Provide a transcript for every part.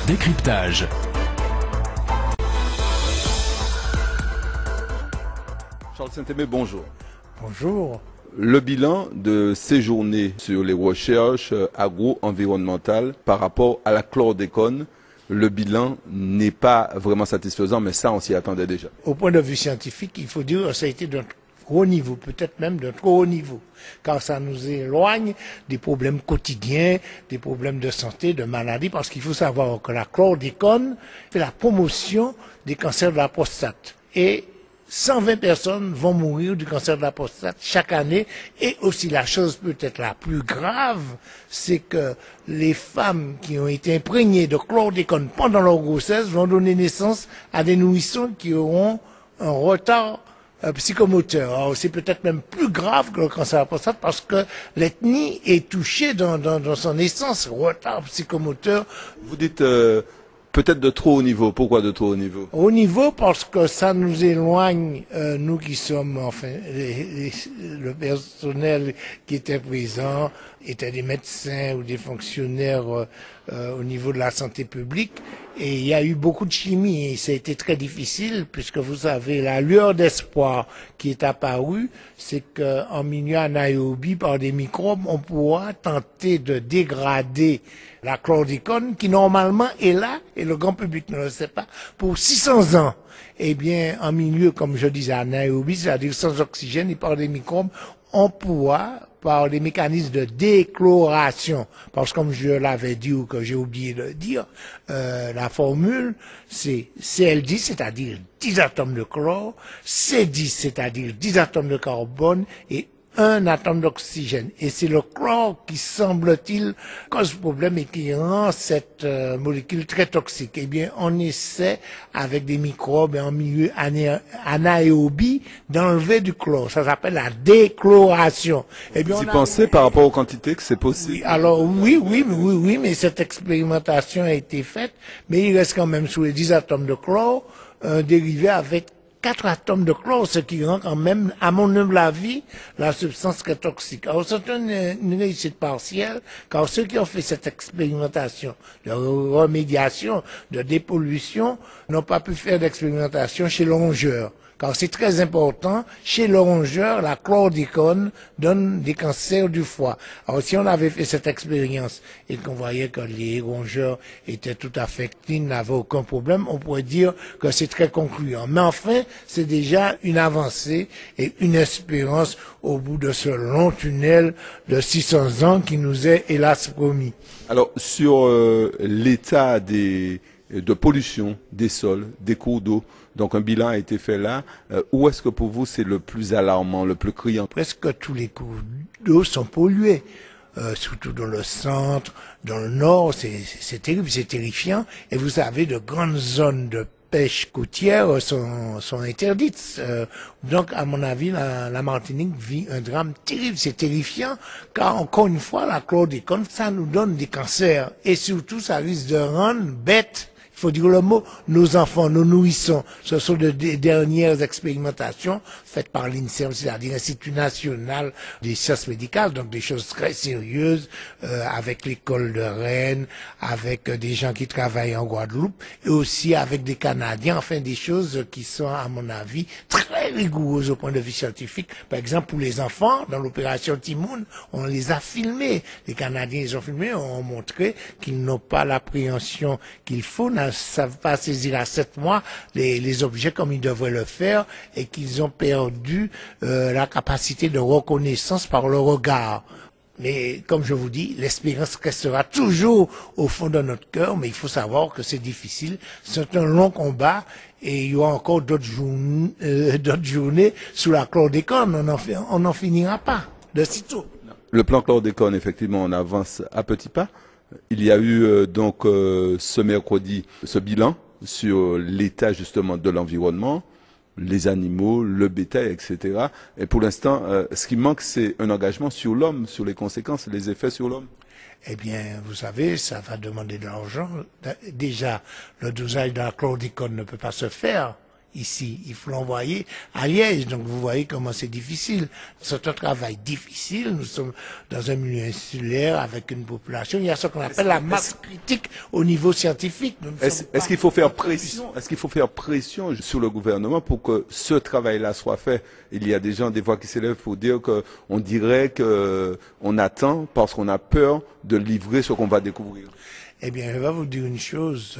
Décryptage. Charles Saint-Aimé, bonjour. Bonjour. Le bilan de ces journées sur les recherches agro-environnementales par rapport à la chlordécone, le bilan n'est pas vraiment satisfaisant, mais ça, on s'y attendait déjà. Au point de vue scientifique, il faut dire que ça a été d'un haut niveau, peut-être même d'un trop haut niveau, car ça nous éloigne des problèmes quotidiens, des problèmes de santé, de maladies, parce qu'il faut savoir que la chlordécone fait la promotion des cancers de la prostate. Et 120 personnes vont mourir du cancer de la prostate chaque année. Et aussi la chose peut-être la plus grave, c'est que les femmes qui ont été imprégnées de chlordécone pendant leur grossesse vont donner naissance à des nourrissons qui auront un retard psychomoteur. Alors, c'est peut-être même plus grave que le cancer de la prostate parce que l'ethnie est touchée dans son essence, retard psychomoteur. Vous dites peut-être de trop haut niveau. Pourquoi de trop haut niveau? Au niveau parce que ça nous éloigne, nous qui sommes, enfin, le personnel qui était présent étaient des médecins ou des fonctionnaires au niveau de la santé publique. Et il y a eu beaucoup de chimie et ça a été très difficile puisque vous savez, la lueur d'espoir qui est apparue, c'est qu'en milieu anaérobie par des microbes, on pourra tenter de dégrader la chlordécone qui normalement est là et le grand public ne le sait pas pour 600 ans. Eh bien, en milieu, comme je disais, anaérobie, c'est-à-dire sans oxygène et par des microbes, on pourra, par des mécanismes de déchloration, parce que comme je l'avais dit ou que j'ai oublié de dire, la formule, c'est Cl10, c'est-à-dire 10 atomes de chlore, C10, c'est-à-dire 10 atomes de carbone, et un atome d'oxygène. Et c'est le chlore qui, semble-t-il, cause problème et qui rend cette molécule très toxique. Eh bien, on essaie, avec des microbes et en milieu anaérobie, d'enlever du chlore. Ça s'appelle la déchloration. Eh bien, Vous y pensez par rapport aux quantités que c'est possible? Oui, alors oui, mais cette expérimentation a été faite, mais il reste quand même sous les 10 atomes de chlore, un dérivé avec 4 atomes de chlore, ce qui rend quand même, à mon humble avis, la substance très toxique. Alors c'est une réussite partielle, car ceux qui ont fait cette expérimentation de remédiation, de dépollution, n'ont pas pu faire d'expérimentation chez le rongeur. Car c'est très important, chez le rongeur, la chlordécone donne des cancers du foie. Alors si on avait fait cette expérience et qu'on voyait que les rongeurs étaient tout à fait clean, n'avaient aucun problème, on pourrait dire que c'est très concluant. Mais enfin, c'est déjà une avancée et une espérance au bout de ce long tunnel de 600 ans qui nous est hélas promis. Alors, sur l'état de pollution des sols, des cours d'eau, donc un bilan a été fait là. Où est-ce que pour vous c'est le plus alarmant, le plus criant? Presque tous les cours d'eau sont pollués, surtout dans le centre, dans le nord, c'est terrible, c'est terrifiant. Et vous savez, de grandes zones de pêche côtière sont interdites. Donc, à mon avis, la Martinique vit un drame terrible, c'est terrifiant, car encore une fois, la chlordécone, ça nous donne des cancers. Et surtout, ça risque de rendre bêtes. Il faut dire le mot, nos enfants, nos nourrissons. Ce sont des dernières expérimentations faites par l'INSERM, c'est-à-dire l'Institut national des sciences médicales, donc des choses très sérieuses, avec l'école de Rennes, avec des gens qui travaillent en Guadeloupe, et aussi avec des Canadiens, enfin des choses qui sont, à mon avis, très rigoureuses au point de vue scientifique. Par exemple, pour les enfants, dans l'opération Timoun, on les a filmés. Les Canadiens les ont filmés, ont montré qu'ils n'ont pas l'appréhension qu'il faut, ne savent pas saisir à 7 mois les objets comme ils devraient le faire et qu'ils ont perdu la capacité de reconnaissance par le regard. Mais comme je vous dis, l'espérance restera toujours au fond de notre cœur, mais il faut savoir que c'est difficile, c'est un long combat et il y aura encore d'autres journées sous la chlordécone, on n'en finira pas de sitôt. Le plan chlordécone, effectivement, on avance à petits pas. Il y a eu donc ce mercredi ce bilan sur l'état justement de l'environnement, les animaux, le bétail, etc. Et pour l'instant, ce qui manque, c'est un engagement sur l'homme, sur les conséquences, les effets sur l'homme. Eh bien, vous savez, ça va demander de l'argent. Déjà, le dosage de la chlordécone ne peut pas se faire ici. Il faut l'envoyer à Liège. Donc vous voyez comment c'est difficile. C'est un travail difficile. Nous sommes dans un milieu insulaire avec une population. Il y a ce qu'on appelle la masse critique au niveau scientifique. Est-ce qu'il faut faire pression? Est-ce qu'il faut faire pression sur le gouvernement pour que ce travail-là soit fait? Il y a des gens, des voix qui s'élèvent pour dire qu'on dirait qu'on attend parce qu'on a peur de livrer ce qu'on va découvrir. Eh bien, je vais vous dire une chose.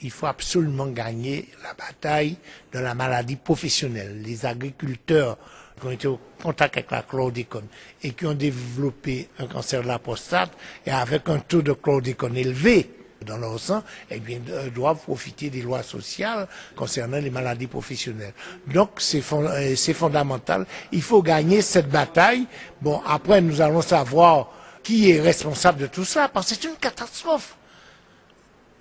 Il faut absolument gagner la bataille de la maladie professionnelle. Les agriculteurs qui ont été au contact avec la chlordécone et qui ont développé un cancer de la prostate et avec un taux de chlordécone élevé dans leur sang, eh bien, doivent profiter des lois sociales concernant les maladies professionnelles. Donc, c'est fondamental. Il faut gagner cette bataille. Bon, après, nous allons savoir qui est responsable de tout ça, parce que c'est une catastrophe.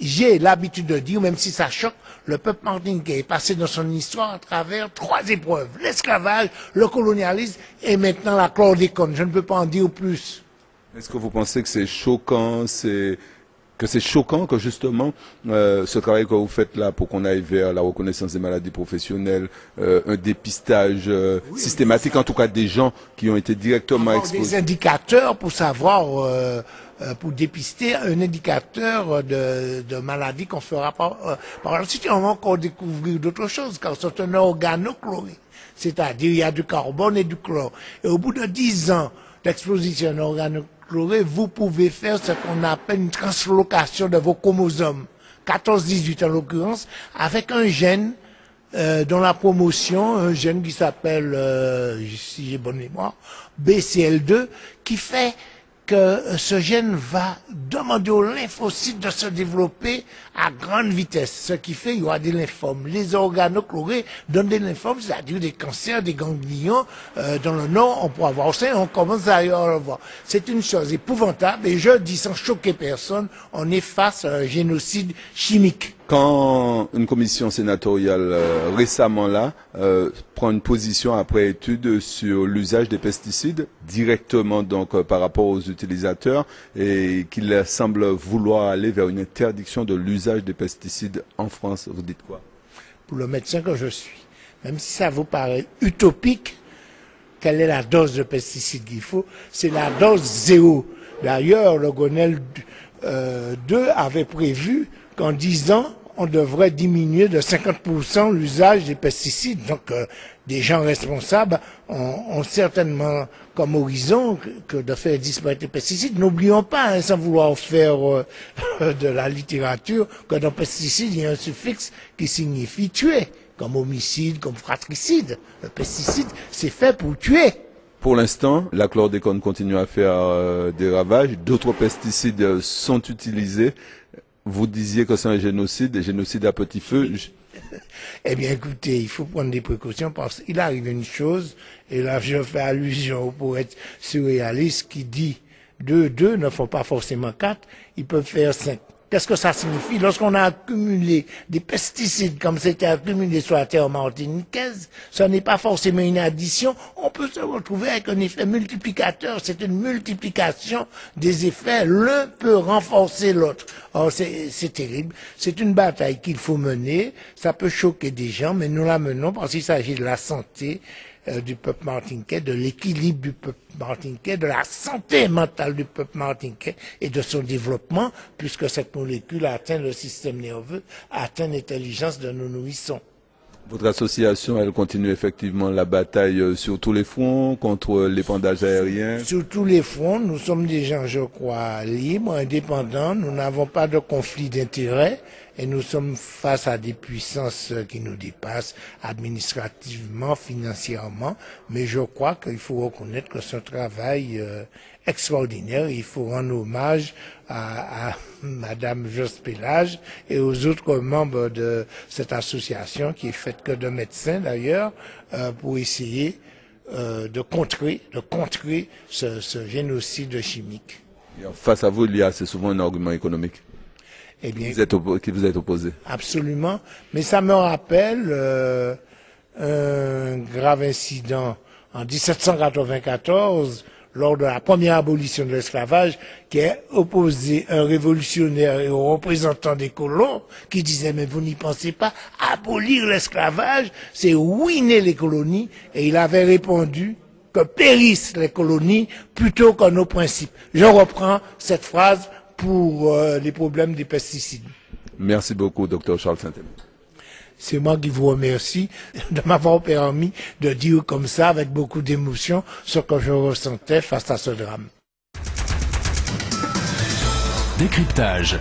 J'ai l'habitude de dire, même si ça choque, le peuple martiniquais est passé dans son histoire à travers 3 épreuves. L'esclavage, le colonialisme et maintenant la chlordécone. Je ne peux pas en dire plus. Est-ce que vous pensez que c'est choquant, que justement ce travail que vous faites là pour qu'on aille vers la reconnaissance des maladies professionnelles, un dépistage systématique, en tout cas des gens qui ont été directement exposés. Des indicateurs pour savoir, pour dépister un indicateur de maladies qu'on fera par la suite. On va encore découvrir d'autres choses, car c'est un organochloré. C'est-à-dire il y a du carbone et du chlore. Et au bout de 10 ans d'exposition à un organochloré, vous pouvez faire ce qu'on appelle une translocation de vos chromosomes, 14-18 en l'occurrence, avec un gène dont la promotion, un gène qui s'appelle, si j'ai bonne mémoire, BCL2, qui fait que ce gène va demander aux lymphocytes de se développer à grande vitesse, ce qui fait qu'il y aura des lymphomes. Les organochlorés donnent des lymphomes, c'est-à-dire des cancers, des ganglions. Dans le nord, on pourra voir ça, on commence à le voir. C'est une chose épouvantable, et je dis sans choquer personne, on est face à un génocide chimique. Quand une commission sénatoriale récemment là prend une position après étude sur l'usage des pesticides directement donc par rapport aux utilisateurs et qu'il semble vouloir aller vers une interdiction de l'usage des pesticides en France, vous dites quoi? Pour le médecin que je suis, même si ça vous paraît utopique, quelle est la dose de pesticides qu'il faut? C'est la dose 0. D'ailleurs, le Grenelle 2 avait prévu qu'en 10 ans, on devrait diminuer de 50% l'usage des pesticides. Donc, des gens responsables ont certainement comme horizon que de faire disparaître les pesticides. N'oublions pas, sans vouloir faire de la littérature, que dans pesticide, il y a un suffixe qui signifie tuer, comme homicide, comme fratricide. Le pesticide, c'est fait pour tuer. Pour l'instant, la chlordécone continue à faire des ravages. D'autres pesticides sont utilisés. Vous disiez que c'est un génocide à petit feu. Eh bien, écoutez, il faut prendre des précautions parce qu'il arrive une chose, et là je fais allusion au poète surréaliste qui dit 2 ne font pas forcément 4, ils peuvent faire 5. Qu'est-ce que ça signifie? Lorsqu'on a accumulé des pesticides comme c'était accumulé sur la terre martiniquaise, ce n'est pas forcément une addition, on peut se retrouver avec un effet multiplicateur, c'est une multiplication des effets, l'un peut renforcer l'autre. Or, c'est terrible, c'est une bataille qu'il faut mener, ça peut choquer des gens, mais nous la menons parce qu'il s'agit de la santé du peuple martiniquais, de l'équilibre du peuple martiniquais, de la santé mentale du peuple martiniquais et de son développement, puisque cette molécule atteint le système nerveux, atteint l'intelligence de nos nourrissons. Votre association, elle continue effectivement la bataille sur tous les fronts, contre l'épandage aérien. Sur tous les fronts, nous sommes des gens, je crois, libres, indépendants, nous n'avons pas de conflit d'intérêts et nous sommes face à des puissances qui nous dépassent administrativement, financièrement, mais je crois qu'il faut reconnaître que c'est un travail extraordinaire. Il faut rendre hommage à Madame Josse Pélage et aux autres membres de cette association qui est faite que de médecins d'ailleurs, pour essayer de contrer ce génocide chimique. Et face à vous, il y a assez souvent un argument économique. Eh bien, qui vous êtes opposé. Absolument, mais ça me rappelle un grave incident en 1794 lors de la première abolition de l'esclavage, qui a opposé un révolutionnaire et aux représentants des colons, qui disait, mais vous n'y pensez pas, abolir l'esclavage, c'est ruiner les colonies, et il avait répondu que périssent les colonies plutôt que nos principes. Je reprends cette phrase pour les problèmes des pesticides. Merci beaucoup, Dr Charles Saint-Aimé. C'est moi qui vous remercie de m'avoir permis de dire comme ça, avec beaucoup d'émotion, ce que je ressentais face à ce drame. Décryptage.